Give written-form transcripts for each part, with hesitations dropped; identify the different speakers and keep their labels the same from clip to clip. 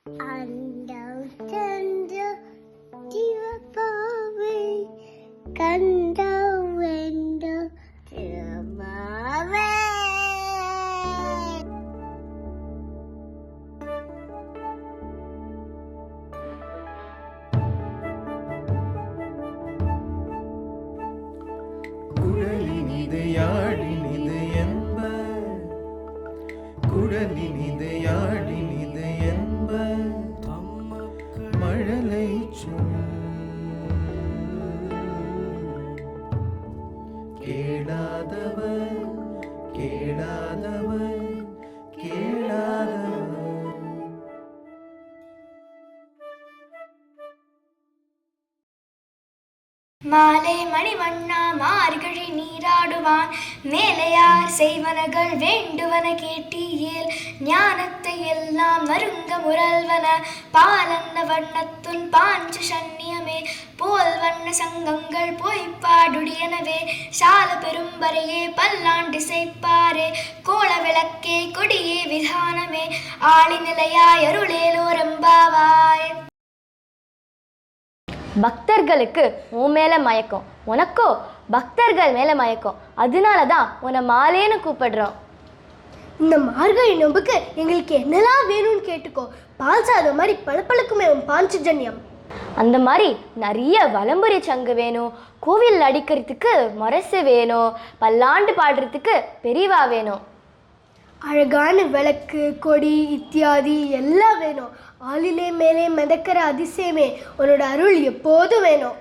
Speaker 1: அண்டம் சென்ற சிவப்பாவை கண்டம் வென்ற சிவமாவே.
Speaker 2: குழலினிது யாழினிது என்ப, குழலினிது யாழினிது என்ப, மழலை சொல் கேளாதவர் கேளாதவர் கேளாதவர்.
Speaker 3: மாலை மணிவண்ணா மார்கழி நீராடுவான், மேலையார் செய்வனகள் வேண்டுவன கேட்டியேல். ஞானத்தை எல்லாம் நறுங்க முரல்வன பாலன்ன வண்ணத்துன் பாஞ்ச சன்னியமே. போல் வண்ண சங்கங்கள் பொய்ப்பாடுடியனவே சால பெரும்பறையே பல்லாண்டு செய்ப்பாரே. கோல விளக்கே கொடியே விதானமே ஆளி நிலையாய் அருளேலோரம்பாவாய்.
Speaker 4: பக்தர்களுக்கு உன் மேலே மயக்கம், உனக்கோ பக்தர்கள் மேலே மயக்கம். அதனால தான் உன்னை மாலேன்னு கூப்பிடுறோம்.
Speaker 5: இந்த மார்கழி நோம்புக்கு எங்களுக்கு என்னெல்லாம் வேணும்னு கேட்டுக்கோ. பால் சாதம் மாதிரி பளபளக்குமே உன் பாஞ்சஜன்யம்.
Speaker 4: அந்த மாதிரி நிறைய வலம்புரி சங்கு வேணும், கோவில் அடிக்கிறதுக்கு மரசு வேணும், பல்லாண்டு பாடுறதுக்கு பெரியவா வேணும்,
Speaker 5: அழகான விளக்கு கொடி இத்தியாதி எல்லாம் வேணும். ஆளிலே மேலே மிதக்கிற அதிசயமே உன்னோட அருள் எப்போதும் வேணும்.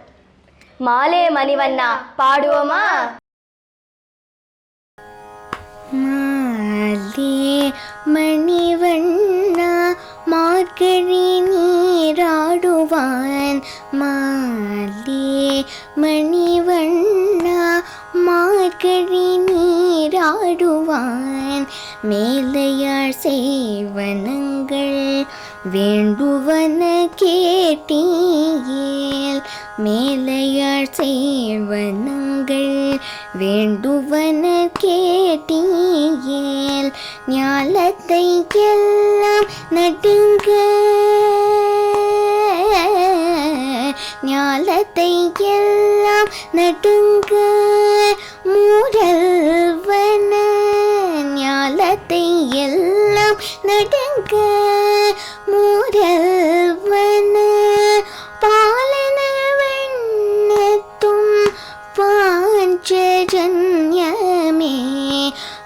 Speaker 4: மாலே மணிவண்ணா பாடுவோமா?
Speaker 1: மாலே மணிவண்ணா மார்கழி நீராடுவான், மாலே மணிவண்ணா மார்கழி நீராடுவான். மேலையார் செய்வனங்கள் வேண்டுவன கேட்டீயேல், மேலையார் செய்வனங்கள் வேண்டுவன கேட்டீயேல். ஞாலத்தை எல்லாம் நடுங்க, ஞாலத்தை எல்லாம் நடுங்க மூடல்வன, ஞாலத்தை எல்லாம் நடுங்க மூடல்வன. பாலன வெண்ணத்தும் பாஞ்சஜன்யமே,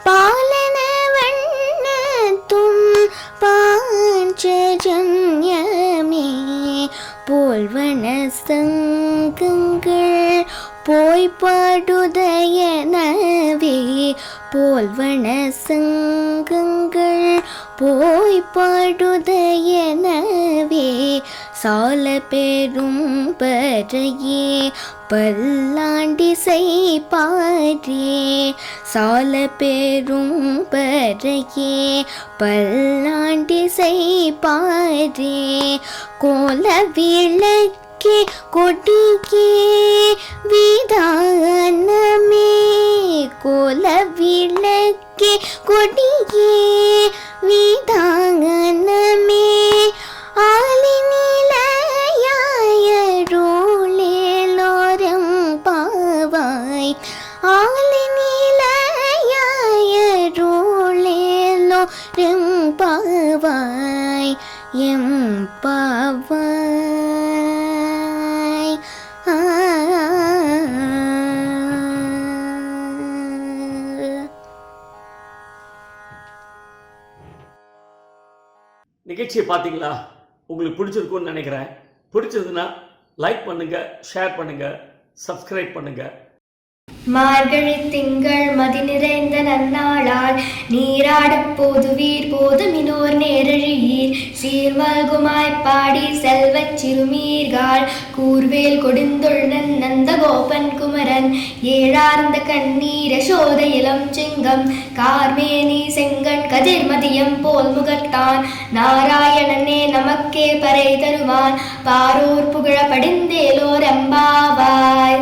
Speaker 1: பாலன வெண்ணத்தும் பாஞ்சஜன்யமே. போல்வன சங்கங்கள் போய்பாடுதயனவே, போல்வன சங்கங்கள் போய்பாடுதயனவே. சால பெரும் பறையே பல்லாண்டி செய்ப்பாரே, சால பெரும் பறையே பல்லாண்டி செய்ப்பாரே. கோல விளக்கே கொடியே விதானமே, கோல விளக்கே கொடியே விதானமே. ஆலி நிலையாயருளேலோரம் பாவாய், ஆலி நிலையாயருளேலோரம் பாவாய் எம் பாவாய்.
Speaker 6: நிகழ்ச்சியை பார்த்தீங்களா? உங்களுக்கு பிடிச்சிருக்கும்னு நினைக்கிறேன். பிடிச்சதுன்னா லைக் பண்ணுங்கள், ஷேர் பண்ணுங்கள், சப்ஸ்கிரைப் பண்ணுங்கள்.
Speaker 3: மார்கழி திங்கள் மதி நிறைந்த நன்னாளால் நீராடப் போதுவீர் போதுமினோர் நேரழியீர். சீர்மல்குமாய் பாடி செல்வச் சிறுமீர்காள் கூர்வேல் கொடுந்தொழ்நன் நந்த கோபன் குமரன். ஏழார்ந்த கண்ணீர சோத இளம் சிங்கம் கார்மேனி செங்கண் கதிர்மதியம் போல் முகத்தான். நாராயணனே நமக்கே பறை தருவான், பாரோர் புகழ படிந்தேலோர் எம்பாவாய்.